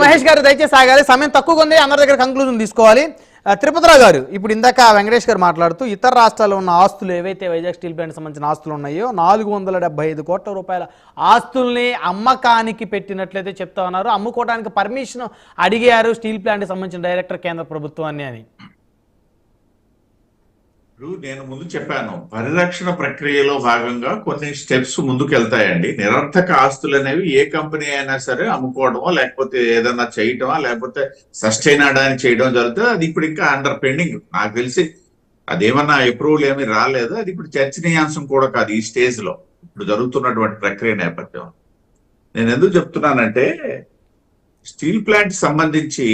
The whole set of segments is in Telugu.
మహేష్ గారు దయచేసి ఆగాలి, సమయం తక్కువగా ఉంది, అందరి దగ్గర కంక్లూజన్ తీసుకోవాలి. తిరుపతిరావు గారు, ఇప్పుడు ఇందాక వెంకటేష్ గారు మాట్లాడుతూ ఇతర రాష్ట్రాల్లో ఉన్న ఆస్తులు ఏవైతే వైజాగ్ స్టీల్ ప్లాంట్ సంబంధించిన ఆస్తులు ఉన్నాయో 475 కోట్ల రూపాయల ఆస్తుల్ని అమ్మకానికి పెట్టినట్లయితే చెప్తా ఉన్నారు. అమ్ముకోవడానికి పర్మిషన్ అడిగారు స్టీల్ ప్లాంట్కి సంబంధించిన డైరెక్టర్ కేంద్ర ప్రభుత్వాన్ని అని. నేను ముందు చెప్పాను, పరిరక్షణ ప్రక్రియలో భాగంగా కొన్ని స్టెప్స్ ముందుకు వెళ్తాయండి. నిరర్థక ఆస్తులు అనేవి ఏ కంపెనీ అయినా సరే అమ్ముకోవడమో లేకపోతే ఏదన్నా చేయటమా లేకపోతే సస్టైన్ అవడానికి చేయడం జరుగుతుంది. అది ఇప్పుడు ఇంకా అండర్ పెండింగ్. నాకు తెలిసి అదేమన్నా అప్రూవల్ ఏమీ రాలేదు. అది ఇప్పుడు చర్చనీయాంశం కూడా కాదు ఈ స్టేజ్ లో, ఇప్పుడు జరుగుతున్నటువంటి ప్రక్రియ నేపథ్యం. నేను ఎందుకు చెప్తున్నానంటే, స్టీల్ ప్లాంట్ సంబంధించి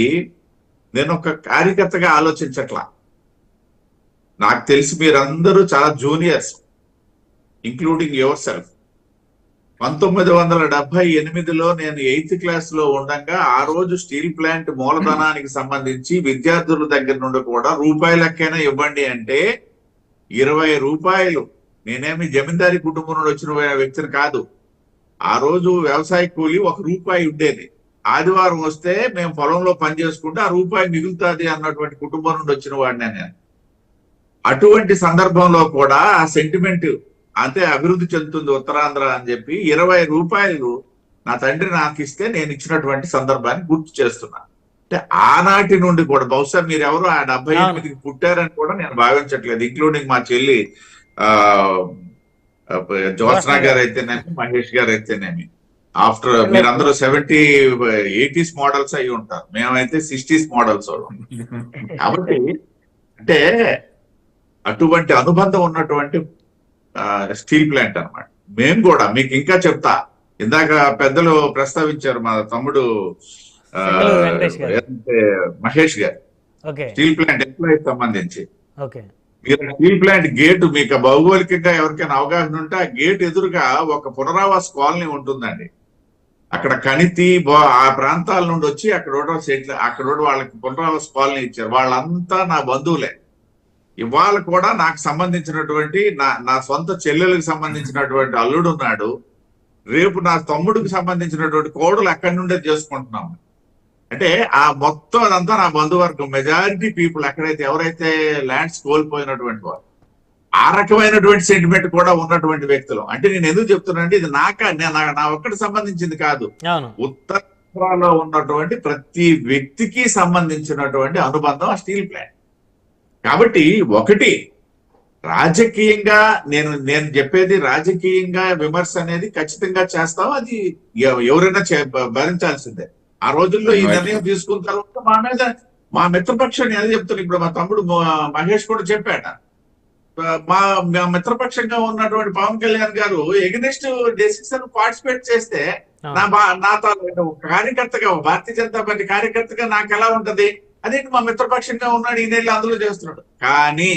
నేను ఒక కార్యకర్తగా ఆలోచించట్లా. నాకు తెలిసి మీరందరూ చాలా జూనియర్స్, ఇంక్లూడింగ్ యువర్ సెల్ఫ్. 1978లో నేను 8th క్లాస్ లో ఉండగా ఆ రోజు స్టీల్ ప్లాంట్ మూలధనానికి సంబంధించి విద్యార్థుల దగ్గర నుండి కూడా రూపాయలకైనా ఇవ్వండి అంటే 20 రూపాయలు. నేనేమి జమీందారీ కుటుంబం నుండి వచ్చిన వ్యక్తిని కాదు. ఆ రోజు వ్యవసాయ కూలి 1 రూపాయి ఉండేది. ఆదివారం వస్తే మేము పొలంలో పని చేసుకుంటే ఆ రూపాయి మిగులుతుంది అన్నటువంటి కుటుంబం నుండి వచ్చిన వాడిని నేను. అటువంటి సందర్భంలో కూడా ఆ సెంటిమెంట్ అంతే అభివృద్ధి చెందుతుంది ఉత్తరాంధ్ర అని చెప్పి 20 రూపాయలు నా తండ్రి నాకు ఇస్తే నేను ఇచ్చినటువంటి సందర్భాన్ని గుర్తు చేస్తున్నా. అంటే ఆనాటి నుండి కూడా, బహుశా మీరెవరు ఆ 78కి పుట్టారని కూడా నేను భావించట్లేదు, ఇంక్లూడింగ్ మా చెల్లి జ్యోత్స్న గారు అయితేనేమి, మహేష్ గారు అయితేనేమి. ఆఫ్టర్ మీరందరూ 80s మోడల్స్ అయి ఉంటారు, మేమైతే 60s మోడల్స్. కాబట్టి అంటే అటువంటి అనుబంధం ఉన్నటువంటి స్టీల్ ప్లాంట్ అన్నమాట. మేము కూడా మీకు ఇంకా చెప్తా, ఇందాక పెద్దలు ప్రస్తావించారు మా తమ్ముడు మహేష్ గారు, స్టీల్ ప్లాంట్ ఎంప్లాయీస్ సంబంధించి. మీరు స్టీల్ ప్లాంట్ గేటు మీకు భౌగోళికంగా ఎవరికైనా అవగాహన ఉంటే ఆ గేట్ ఎదురుగా ఒక పునరావాస కాలనీ ఉంటుందండి. అక్కడ కణితి ఆ ప్రాంతాల నుండి వచ్చి అక్కడ వాళ్ళకి పునరావాస కాలనీ ఇచ్చారు. వాళ్ళంతా నా బంధువులే. ఇవాళ కూడా నాకు సంబంధించినటువంటి నా సొంత చెల్లెలకు సంబంధించినటువంటి అల్లుడు ఉన్నాడు. రేపు నా తమ్ముడికి సంబంధించినటువంటి కోడలు అక్కడి నుండే చేసుకుంటున్నాము. అంటే ఆ మొత్తం అదంతా నా బంధువర్గం, మెజారిటీ పీపుల్ అక్కడైతే ఎవరైతే ల్యాండ్స్ కోల్పోయినటువంటి వారు, ఆ రకమైనటువంటి సెంటిమెంట్ కూడా ఉన్నటువంటి వ్యక్తులు. అంటే నేను ఎందుకు చెప్తున్నానంటే, ఇది నా ఒక్కడికి సంబంధించింది కాదు, ఉత్తరాంధ్రలో ఉన్నటువంటి ప్రతి వ్యక్తికి సంబంధించినటువంటి అనుబంధం ఆ స్టీల్ ప్లాంట్. కాబట్టి ఒకటి రాజకీయంగా నేను చెప్పేది, రాజకీయంగా విమర్శ అనేది ఖచ్చితంగా చేస్తాం, అది ఎవరైనా భరించాల్సిందే. ఆ రోజుల్లో ఈ నిర్ణయం తీసుకున్న తర్వాత మా మిత్రపక్షం నేను చెప్తాను, ఇప్పుడు మా తమ్ముడు మహేష్ కూడా చెప్పాట, మా మిత్రపక్షంగా ఉన్నటువంటి పవన్ కళ్యాణ్ గారు ఎగనెస్ట్ డెసిషన్ పార్టిసిపేట్ చేస్తే నా కార్యకర్తగా, భారతీయ జనతా పార్టీ కార్యకర్తగా నాకు ఎలా ఉంటది? అదేంటి మా మిత్రపక్షంగా ఉన్నాడు, ఈయన అందులో చేస్తున్నాడు. కానీ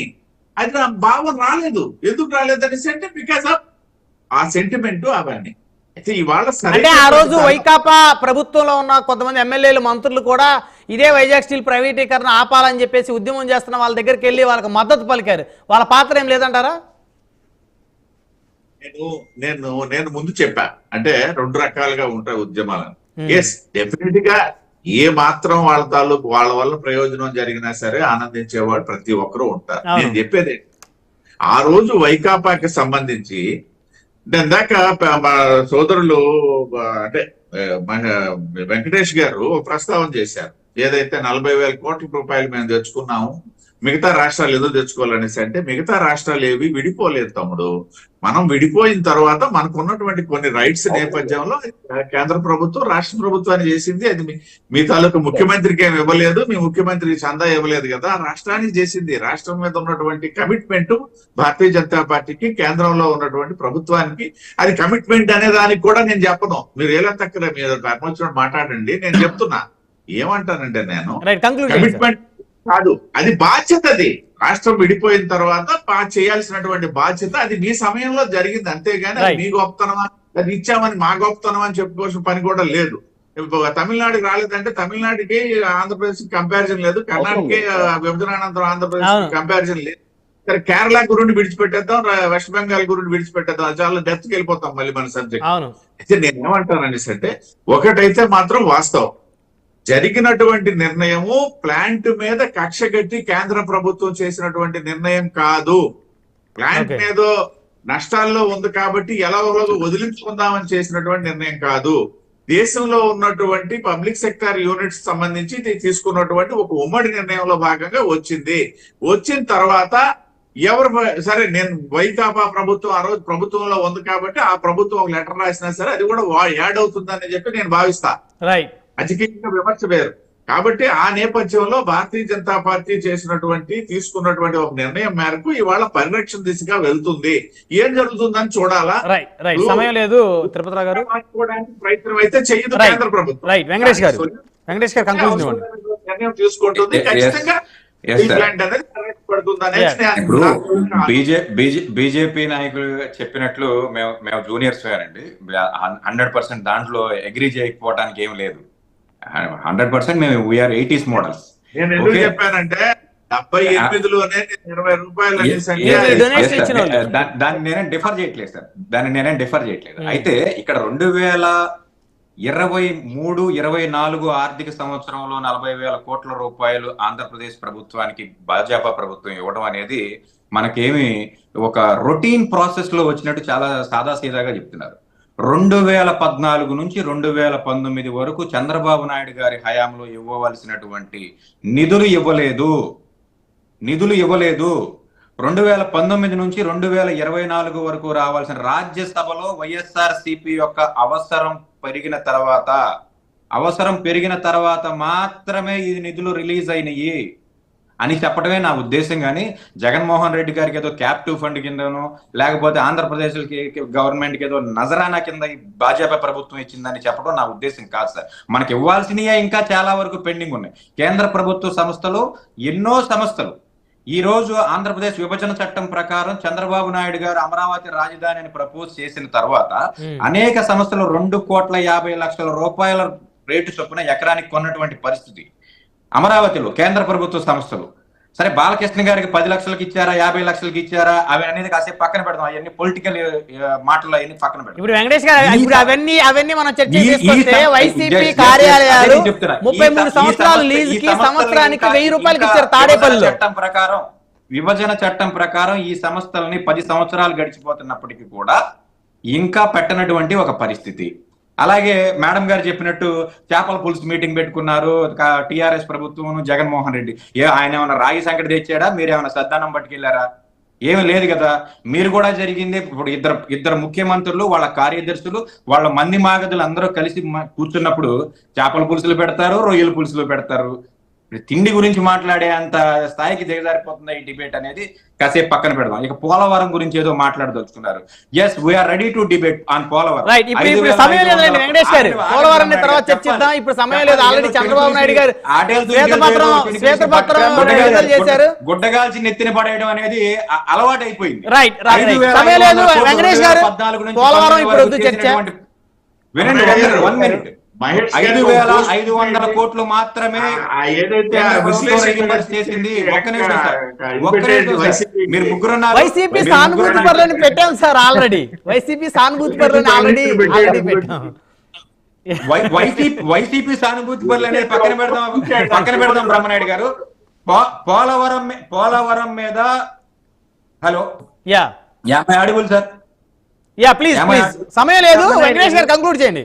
అది నా భావం రాలేదు. ఎందుకు రాలేదు అనేసి అంటే బికాస్ ఆఫ్ ఆ సెంటిమెంట్ అవన్నీ. అయితే ఇవాళ అంటే ఆ రోజు వైకాపా ప్రభుత్వంలో ఉన్న కొంతమంది ఎమ్మెల్యేలు, మంత్రులు కూడా ఇదే వైజాగ్ స్టీల్ ప్రైవేటీకరణ ఆపాలని చెప్పేసి ఉద్యమం చేస్తున్న వాళ్ళ దగ్గరికి వెళ్ళి వాళ్ళకి మద్దతు పలికారు. వాళ్ళ పాత్ర ఏం లేదంటారా? నేను ముందు చెప్పా, అంటే 2 రకాలుగా ఉంటాయి ఉద్యమాలను. ఎస్, డెఫినెట్ గా ఏ మాత్రం వాళ్ళ తాలూకు వాళ్ళ వల్ల ప్రయోజనం జరిగినా సరే ఆనందించేవాడు ప్రతి ఒక్కరూ ఉంటారు. నేను చెప్పేది, ఆ రోజు వైకాపాకి సంబంధించి ఇందాక మా సోదరులు అంటే వెంకటేష్ గారు ప్రస్తావన చేశారు, ఏదైతే 40,000 కోట్ల రూపాయలు మేము తెచ్చుకున్నాము, మిగతా రాష్ట్రాలు ఎందుకు తెచ్చుకోవాలనేసి. అంటే మిగతా రాష్ట్రాలు ఏవి విడిపోలేదు తమ్ముడు. మనం విడిపోయిన తర్వాత మనకు ఉన్నటువంటి కొన్ని రైట్స్ నేపథ్యంలో కేంద్ర ప్రభుత్వం రాష్ట్ర ప్రభుత్వాన్ని చేసింది. అది మీ తాలూకు ముఖ్యమంత్రికి ఏమి ఇవ్వలేదు, మీ ముఖ్యమంత్రికి చందా ఇవ్వలేదు కదా, రాష్ట్రానికి చేసింది. రాష్ట్రం మీద ఉన్నటువంటి కమిట్మెంట్ భారతీయ జనతా పార్టీకి, కేంద్రంలో ఉన్నటువంటి ప్రభుత్వానికి. అది కమిట్మెంట్ అనే దానికి కూడా నేను చెప్పను, మీరు ఎలా తక్కువ మీరు వచ్చినట్టు మాట్లాడండి. నేను చెప్తున్నా ఏమంటానంటే, నేను కమిట్మెంట్ కాదు, అది బాధ్యత. అది రాష్ట్రం విడిపోయిన తర్వాత చేయాల్సినటువంటి బాధ్యత. అది మీ సమయంలో జరిగింది, అంతేగాని అది మీ గొప్పతనమా, అది ఇచ్చామని మా గొప్పతనం అని చెప్పుకోవాల్సిన పని కూడా లేదు. తమిళనాడుకి రాలేదంటే తమిళనాడుకి ఆంధ్రప్రదేశ్ కంపారిజన్ లేదు, కర్ణాటక విభజనానంతరం ఆంధ్రప్రదేశ్ కంపారిజన్ లేదు. సరే, కేరళ గురించి విడిచిపెట్టేద్దాం, వెస్ట్ బెంగాల్ గురించి విడిచిపెట్టేద్దాం, చాలా డెప్త్కి వెళ్ళిపోతాం మళ్ళీ మన సబ్జెక్ట్. అయితే నేను ఏమంటాను అనేసి అంటే, ఒకటైతే మాత్రం వాస్తవం, జరిగినటువంటి నిర్ణయము ప్లాంట్ మీద కక్ష కట్టి కేంద్ర ప్రభుత్వం చేసినటువంటి నిర్ణయం కాదు. ప్లాంట్ ఏదో నష్టాల్లో ఉంది కాబట్టి ఎలా వదిలించుకుందామని చేసినటువంటి నిర్ణయం కాదు. దేశంలో ఉన్నటువంటి పబ్లిక్ సెక్టార్ యూనిట్స్ సంబంధించి తీసుకున్నటువంటి ఒక ఉమ్మడి నిర్ణయంలో భాగంగా వచ్చింది. వచ్చిన తర్వాత ఎవరు సరే, నేను వైకాపా ప్రభుత్వం ఆ రోజు ప్రభుత్వంలో ఉంది కాబట్టి ఆ ప్రభుత్వం ఒక లెటర్ రాసినా సరే అది కూడా యాడ్ అవుతుందని చెప్పి నేను భావిస్తా. రాజకీయంగా విమర్శ వేరు. కాబట్టి ఆ నేపథ్యంలో భారతీయ జనతా పార్టీ తీసుకున్నటువంటి ఒక నిర్ణయం మేరకు ఇవాళ పరిరక్షణ దిశగా వెళ్తుంది. ఏం జరుగుతుందని చూడాలా. సమయం లేదు తిరుపతిరావు గారు, ప్రయత్నం అయితే చేయదు కేంద్ర ప్రభుత్వం. వెంకటేష్ గారు నిర్ణయం తీసుకుంటుంది ఖచ్చితంగా. ఇప్పుడు బీజేపీ నాయకులు చెప్పినట్లు మేము జూనియర్స్ అండి, 100% దాంట్లో అగ్రీ చేయకపోవడానికి ఏం లేదు. 100% మేము వీఆర్ 80s మోడల్స్. నేను ఎందుకు చెప్పానంటే 78లోనే 20 రూపాయలు దాన్ని నేనే డిఫర్ చేయట్లేదు సార్, అయితే ఇక్కడ 2023-24 ఆర్థిక సంవత్సరంలో 40,000 కోట్ల రూపాయలు ఆంధ్రప్రదేశ్ ప్రభుత్వానికి భాజపా ప్రభుత్వం ఇవ్వడం అనేది మనకేమి ఒక రొటీన్ ప్రాసెస్ లో వచ్చినట్టు చాలా సాదాసీదాగా చెప్తున్నారు. 2014 నుంచి 2019 వరకు చంద్రబాబు నాయుడు గారి హయాంలో ఇవ్వవలసినటువంటి నిధులు ఇవ్వలేదు. 2019 నుంచి 2024 వరకు రావాల్సిన రాజ్యసభలో వైఎస్ఆర్సీపీ యొక్క అవసరం పెరిగిన తర్వాత మాత్రమే ఈ నిధులు రిలీజ్ అయినాయి అని చెప్పడమే నా ఉద్దేశం. కానీ జగన్మోహన్ రెడ్డి గారికి ఏదో క్యాప్టివ్ ఫండ్ కిందనో లేకపోతే ఆంధ్రప్రదేశ్ గవర్నమెంట్ కి ఏదో నజరానా కింద ఈ భాజపా ప్రభుత్వం ఇచ్చిందని చెప్పడం నా ఉద్దేశం కాదు సార్. మనకి ఇవ్వాల్సినవి ఇంకా చాలా వరకు పెండింగ్ ఉన్నాయి. కేంద్ర ప్రభుత్వ సంస్థలు ఎన్నో సంస్థలు ఈ రోజు ఆంధ్రప్రదేశ్ విభజన చట్టం ప్రకారం చంద్రబాబు నాయుడు గారు అమరావతి రాజధానిని ప్రపోజ్ చేసిన తర్వాత అనేక సంస్థలు 2,50,00,000 రూపాయల రేటు చొప్పున ఎకరానికి కొన్నటువంటి పరిస్థితి అమరావతిలో కేంద్ర ప్రభుత్వ సంస్థలు. సరే, బాలకృష్ణ గారికి 10 లక్షలకి ఇచ్చారా, 50 లక్షలకి ఇచ్చారా, అవి అనేది కాసేపు పక్కన పెడదాం. అవన్నీ పొలిటికల్ మాటలు అవన్నీ పక్కన పెడదాం. ఇప్పుడు వెంకటేష్ గారు, ఇప్పుడు అవన్నీ మనం చర్చ చేసుకుంటే వైసీపీ కార్యాలయాలు 33 సంవత్సరాలు లీజ్ కి సంవత్సరానికి 1000 రూపాయలకి ఇచ్చారు తాడేపల్లిలో. విభజన చట్టం ప్రకారం ఈ సంస్థలని 10 సంవత్సరాలు గడిచిపోతున్నప్పటికీ కూడా ఇంకా పెట్టనటువంటి ఒక పరిస్థితి. అలాగే మేడం గారు చెప్పినట్టు చేపల పులుసు మీటింగ్ పెట్టుకున్నారు టిఆర్ఎస్ ప్రభుత్వం, జగన్మోహన్ రెడ్డి. ఆయన ఏమైనా రాగి సంకటి తెచ్చాడా, మీరేమైనా సద్దానం పట్టుకెళ్లారా? ఏమీ లేదు కదా. మీరు కూడా జరిగింది. ఇప్పుడు ఇద్దరు ముఖ్యమంత్రులు, వాళ్ళ కార్యదర్శులు, వాళ్ళ మంది మాగదులు అందరూ కలిసి కూర్చున్నప్పుడు చేపల పులుసులు పెడతారు, రొయ్యల పులుసులు పెడతారు. తిండి గురించి మాట్లాడే అంత స్థాయికి దిగజారిపోతుంది ఈ డిబేట్ అనేది కాసేపు పక్కన పెడదాం. ఇక పోలవరం గురించి ఏదో మాట్లాడదలుచుకున్నారు. Yes, we are ready to debate on Polavaram. ఇప్పుడు సమయం లేదండి వెంకటేష్ గారు, పోలవరం తర్వాత చర్చిద్దాం. ఇప్పుడు సమయం లేదు. ఆల్రెడీ చంద్రబాబు నాయుడు గారు శ్వేతపత్రం చేశారు. గుడ్డగాల్చి నెత్తిన పడేయడం అనేది అలవాటు అయిపోయింది. సమయం లేదు వెంకటేష్ గారు, పోలవరం ఇప్పుడు వద్దు చర్చ. వినండి, 1 మినిట్. 5,500 కోట్లు మాత్రమే చేసింది. మీరు ముగ్గురు వైసీపీ సానుభూతి పరులని పెట్టాం సార్. ఆల్రెడీ వైసీపీ సానుభూతి పరులని ఆల్రెడీ పెట్టాం. వైసీపీ సానుభూతి పరులు అనేది పక్కన పెడదాం బ్రహ్మనాయుడు గారు. పోలవరం మీద హలో అడుగులు సార్. ప్లీజ్ సమయం లేదు వెంకటేష్ గారు, కంక్లూడ్ చేయండి.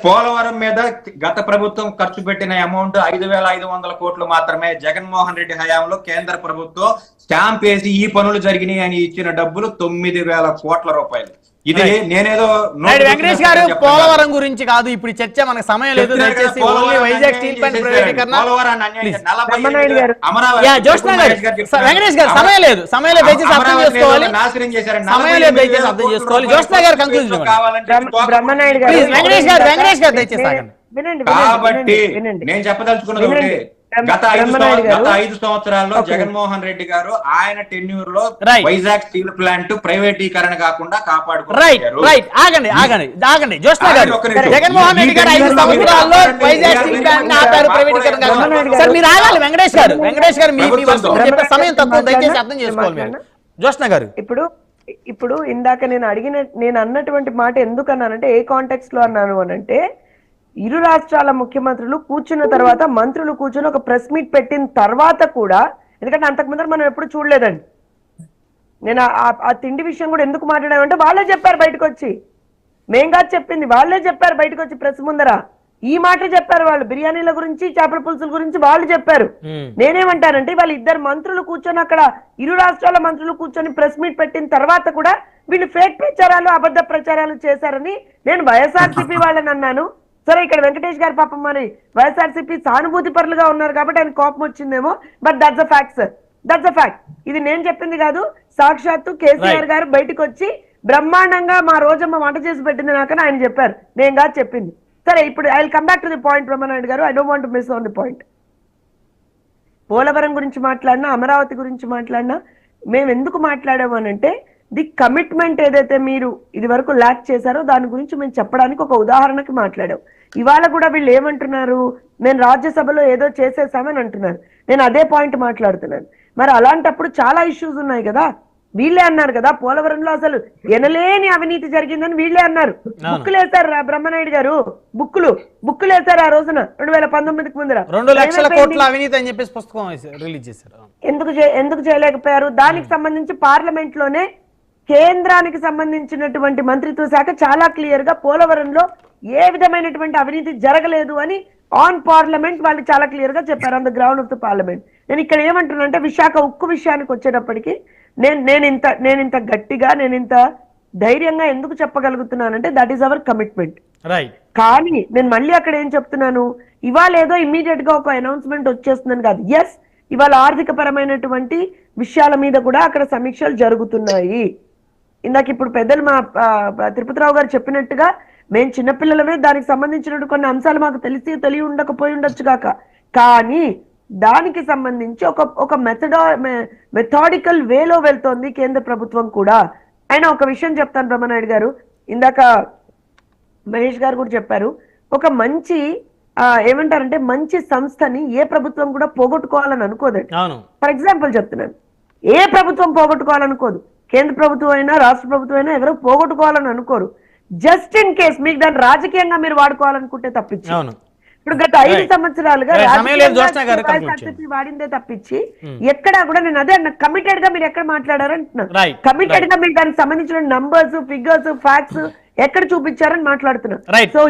పోలవరం మీద గత ప్రభుత్వం ఖర్చు పెట్టిన అమౌంట్ 5,500 కోట్లు మాత్రమే. జగన్మోహన్ రెడ్డి హయాంలో కేంద్ర ప్రభుత్వం స్టాంప్ వేసి ఈ పనులు జరిగినాయి అని ఇచ్చిన డబ్బులు 9,000 కోట్ల రూపాయలు. ఇది నేనేదో వెంకటేష్ గారు పోలవరం గురించి కాదు ఇప్పుడు చర్చ, మనకు సమయం లేదు. దయచేసి వైజాగ్ స్టీల్ ప్లాంట్ ప్రైవేటీకరణ. వెంకటేష్ గారు సమయం లేదు, దయచేసి అర్థం చేసుకోవాలి. సమయం లేదు, దయచేసి అర్థం చేసుకోవాలి. జ్యోత్స్న గారు కంక్లూజన్ వెంకటేష్ గారు దయచేసి కాబట్టి నేను చెప్పదలుచుకున్నది ఒకటి. గత 5 సంవత్సరాల్లో జగన్మోహన్ రెడ్డి గారు ఆయన టెన్యూర్ లో వైజాగ్ స్టీల్ ప్లాంట్ ప్రైవేటీకరణ కాకుండా కాపాడుకున్నారు. ఆగండి జ్యోత్స్న గారు, జగన్మోహన్ రెడ్డి గారు 5 సంవత్సరాల్లో వైజాగ్ స్టీల్ ప్లాంట్ ఆపారు, ప్రైవేటీకరణ కాకుండా. సార్ మీరు ఆగాలి వెంకటేష్ గారు, మీ చెప్పే సమయం తక్కువ, దయచేసి అర్థం చేసుకోవాలి మీరు. జ్యోత్స్న గారు, ఇప్పుడు ఇందాక నేను అన్నటువంటి మాట ఎందుకు అన్నానంటే, ఏ కాంటెక్స్ట్ లో అన్నాను అనంటే, ఇరు రాష్ట్రాల ముఖ్యమంత్రులు కూర్చున్న తర్వాత మంత్రులు కూర్చుని ఒక ప్రెస్ మీట్ పెట్టిన తర్వాత కూడా, ఎందుకంటే అంతకు ముందర మనం ఎప్పుడు చూడలేదండి, నేను ఆ తిండి విషయం కూడా ఎందుకు మాట్లాడామంటే వాళ్ళే చెప్పారు బయటకు వచ్చి, మేం కాదు చెప్పింది, వాళ్ళే చెప్పారు బయటకు వచ్చి ప్రెస్ ముందర ఈ మాట చెప్పారు. వాళ్ళు బిర్యానీల గురించి చేపల పులుసుల గురించి వాళ్ళు చెప్పారు. నేనేమంటానంటే వాళ్ళ ఇద్దరు మంత్రులు కూర్చొని అక్కడ ఇరు రాష్ట్రాల మంత్రులు కూర్చొని ప్రెస్ మీట్ పెట్టిన తర్వాత కూడా వీళ్ళు ఫేక్ ప్రచారాలు అబద్ధ ప్రచారాలు చేశారని నేను వైఎస్ఆర్సీపీ వాళ్ళని అన్నాను. సరే, ఇక్కడ వెంకటేష్ గారు పాపం మరి వైఎస్ఆర్సీపీ సానుభూతి పరులుగా ఉన్నారు కాబట్టి ఆయన కోపం వచ్చిందేమో, but that's a fact sir, that's a fact. ఇది నేను చెప్పింది కాదు, సాక్షాత్తు కేసీఆర్ గారు బయటకు వచ్చి బ్రహ్మాండంగా మా రోజమ్మ వంట చేసి పెట్టింది నాకని ఆయన చెప్పారు, నేను కాదు చెప్పింది. సరే, ఇప్పుడు I will come back to the point Brahmanayudu garu, I don't want to miss on the point. Polavaram గురించి మాట్లాడినా, అమరావతి గురించి మాట్లాడినా మేము ఎందుకు మాట్లాడాము అనంటే ది కమిట్మెంట్ ఏదైతే మీరు ఇది వరకు ల్యాక్ చేశారో దాని గురించి మేము చెప్పడానికి ఒక ఉదాహరణకి మాట్లాడాం. ఇవాళ కూడా వీళ్ళు ఏమంటున్నారు, నేను రాజ్యసభలో ఏదో చేసేసామని అంటున్నారు. నేను అదే పాయింట్ మాట్లాడుతున్నాను. మరి అలాంటప్పుడు చాలా ఇష్యూస్ ఉన్నాయి కదా, వీళ్ళే అన్నారు కదా పోలవరంలో అసలు ఎనలేని అవినీతి జరిగిందని వీళ్ళే అన్నారు. బుక్కులు వేశారు బ్రహ్మనాయుడు గారు, బుక్కులు వేశారు ఆ రోజున 2019కి ముందర 2 లక్షల కోట్ల అవినీతి అని చెప్పేసి పుస్తకం రిలీజ్ చేశారు. ఎందుకు చేయలేకపోయారు? దానికి సంబంధించి పార్లమెంట్ లోనే కేంద్రానికి సంబంధించినటువంటి మంత్రిత్వ శాఖ చాలా క్లియర్ గా పోలవరంలో ఏ విధమైనటువంటి అవినీతి జరగలేదు అని ఆన్ పార్లమెంట్ వాళ్ళు చాలా క్లియర్ గా చెప్పారు, on the ground of the parliament. నేను ఇక్కడ ఏమంటున్నా అంటే విశాఖ ఉక్కు విషయానికి వచ్చేటప్పటికి నేను ఇంత గట్టిగా, నేను ఇంత ధైర్యంగా ఎందుకు చెప్పగలుగుతున్నానంటే దట్ ఈస్ అవర్ కమిట్మెంట్. కానీ నేను మళ్ళీ అక్కడ ఏం చెప్తున్నాను, ఇవాళ ఏదో ఇమ్మీడియట్ గా ఒక అనౌన్స్మెంట్ వచ్చేస్తుందని కాదు. ఎస్, ఇవాళ ఆర్థిక పరమైనటువంటి విషయాల మీద కూడా అక్కడ సమీక్షలు జరుగుతున్నాయి. ఇందాక ఇప్పుడు పెద్దలు మా తిరుపతిరావు గారు చెప్పినట్టుగా మేము చిన్నపిల్లలమే, దానికి సంబంధించిన కొన్ని అంశాలు మాకు తెలియ ఉండకపోయి ఉండొచ్చు కాక, కానీ దానికి సంబంధించి ఒక మెథాడికల్ వేలో వెళ్తోంది కేంద్ర ప్రభుత్వం కూడా. అయినా ఒక విషయం చెప్తాను బ్రహ్మనాయుడు గారు, ఇందాక మహేష్ గారు కూడా చెప్పారు, ఒక మంచి ఏమంటారంటే మంచి సంస్థని ఏ ప్రభుత్వం కూడా పోగొట్టుకోవాలని అనుకోదండి. ఫర్ ఎగ్జాంపుల్ చెప్తున్నాను, ఏ ప్రభుత్వం పోగొట్టుకోవాలనుకోదు, కేంద్ర ప్రభుత్వం అయినా రాష్ట్ర ప్రభుత్వం అయినా ఎవరో పోగొట్టుకోవాలని అనుకోరు. జస్ట్ ఇన్ కేస్ మీకు దాన్ని రాజకీయంగా మీరు వాడుకోవాలనుకుంటే తప్పించి, ఇప్పుడు గత 5 సంవత్సరాలుగా వాడిందే తప్పించి ఎక్కడా కూడా నేను అదే కమిటెడ్ గా మీరు ఎక్కడ మాట్లాడారంటున్నా, కమిటెడ్ గా మీరు దానికి సంబంధించిన నంబర్స్, ఫిగర్స్, ఫ్యాక్ట్స్ ఎక్కడ చూపించారని మాట్లాడుతున్నా. సో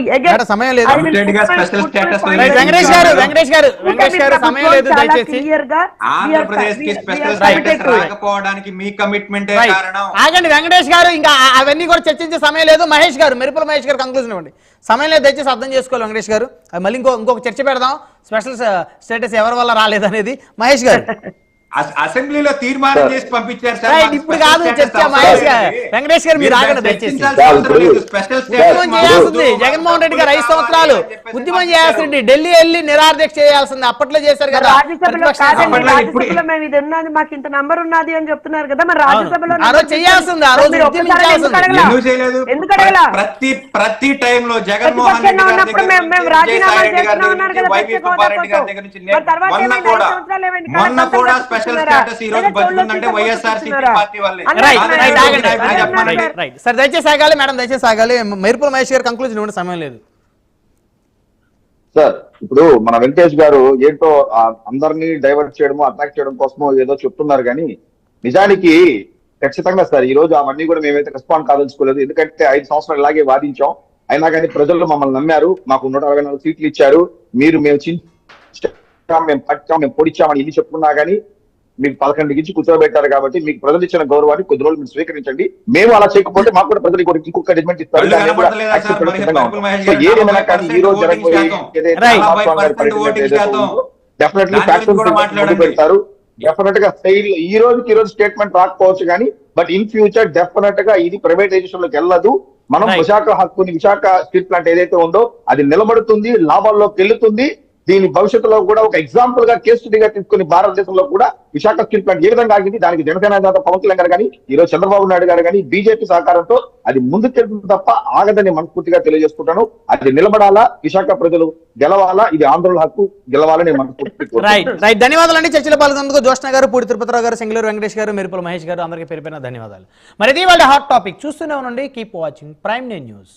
ఆగండి వెంకటేష్ గారు, ఇంకా అవన్నీ కూడా చర్చించే సమయం లేదు. మహేష్ గారు, మెరుపుల మహేష్ గారు కంక్లూజన్ ఇవ్వండి. సమయం లేదు, దయచేసి అర్థం చేసుకోవాలి వెంకటేష్ గారు. మళ్ళీ ఇంకొక చర్చ పెడదాం, స్పెషల్ స్టేటస్ ఎవరి వల్ల రాలేదనేది. మహేష్ గారు, అసెంబ్లీలో తీర్మానం చేసి పంపించారు సార్. ఇప్పుడు కాదు చర్చ. మహేష్ గారు, వెంకటేష్ గారు మీరు ఆగండి దయచేసి. ఉద్యమం చేయాల్సింది జగన్మోహన్ రెడ్డి గారు 5 సంవత్సరాలు ఉద్యమం చేయాల్సింది, ఢిల్లీ వెళ్ళి నిరాదీక్ష చేయాల్సింది, అప్పట్లో చేశారు కదా. రాజ్యసభలో మేము ఇది ఉన్నది, మాకు ఇంత నంబర్ ఉన్నది అని చెప్తున్నారు కదా, మరి రాజ్యసభలో ఆ రోజు చేయాల్సింది, ఆ రోజు ఎందుకు అడగల? ప్రతి టైంలో జగన్మోహన్ రెడ్డి గారి దగ్గర మొన్న కూడా స్పెషల్ స్టేటస్ ఈ రోజు బతుకుందంటే వైఎస్ఆర్సీపీ పార్టీ వల్లే. సరే, దయచేసి ఆగాలి మేడం, దయచేసి ఆగాలి. మెరుపుల మహేష్ గారు కంక్లూజన్ ఇవ్వండి, సమయం లేదు సార్. ఇప్పుడు మన వెంకటేష్ గారు ఏంటో అందరినీ డైవర్ట్ చేయడము, అట్రాక్ట్ చేయడం కోసమో ఏదో చెప్తున్నారు, కానీ నిజానికి ఖచ్చితంగా సార్ ఈ రోజు అవన్నీ కూడా మేమైతే రెస్పాండ్ కాదలుచుకోలేదు. ఎందుకంటే 5 సంవత్సరాలు ఇలాగే వాదించాం, అయినా కానీ ప్రజలు మమ్మల్ని నమ్మారు, మాకు 164 సీట్లు ఇచ్చారు. మేము పట్టాం, మేము పొడిచామని ఇన్ని చెప్పుకున్నా కానీ మీకు 11 ఇచ్చి కూర్చోబెట్టారు. కాబట్టి మీకు ప్రజలు ఇచ్చిన గౌరవాన్ని కొద్ది రోజులు మీరు స్వీకరించండి. మేము అలా చేయకపోతే మాకు కూడా ప్రజలు ఇంకొక జడ్జ్మెంట్ ఇస్తారు. ఏదేమైనా కానీ ఈ రోజు డెఫినెట్లీ పెడతారు. డెఫినెట్ గా ఈ రోజు స్టేట్మెంట్ రాకపోవచ్చు కానీ, బట్ ఇన్ ఫ్యూచర్ డెఫినెట్ గా ఇది ప్రైవేటైజేషన్ లోకి వెళ్ళదు. మనం విశాఖ హక్కుని, విశాఖ స్టీల్ ప్లాంట్ ఏదైతే ఉందో అది నిలబడుతుంది, లాభాల్లోకి వెళ్తుంది. దీని భవిష్యత్తులో కూడా ఒక ఎగ్జాంపుల్ గా కేసు స్టడీగా తీసుకుని భారతదేశంలో కూడా విశాఖ స్టీల్ ప్లాంట్ ఏ విధంగా ఆగింది, దానికి జనసేన నేత పవన్ కళ్యాణ్ గారు కానీ, ఈ రోజు చంద్రబాబు నాయుడు గారు కానీ, బీజేపీ సహకారంతో అది ముందుకెళ్తుంది తప్ప ఆగదని మనస్ఫూర్తిగా తెలియజేసుకుంటాను. అది నిలబడాలా, విశాఖ ప్రజలు గెలవాలా, ఇది ఆంధ్రుల హక్కు గెలవాలని మనస్ఫూర్తిగా. ధన్యవాదాలు అండి. చర్చలో పాల్గొన్నందుకు జోష్ణ గారు, పూడి తిరుపతిరావు గారు, సింగళూరు వెంకటేష్ గారు, మెరుపుల మహేష్ గారు, అందరికీ పేరు పైన ధన్యవాదాలు. మరి ఇది వాళ్ళ హాట్ టాపిక్. చూస్తూనే ఉండండి, కీప్ వాచింగ్ ప్రైమ్ న్యూస్.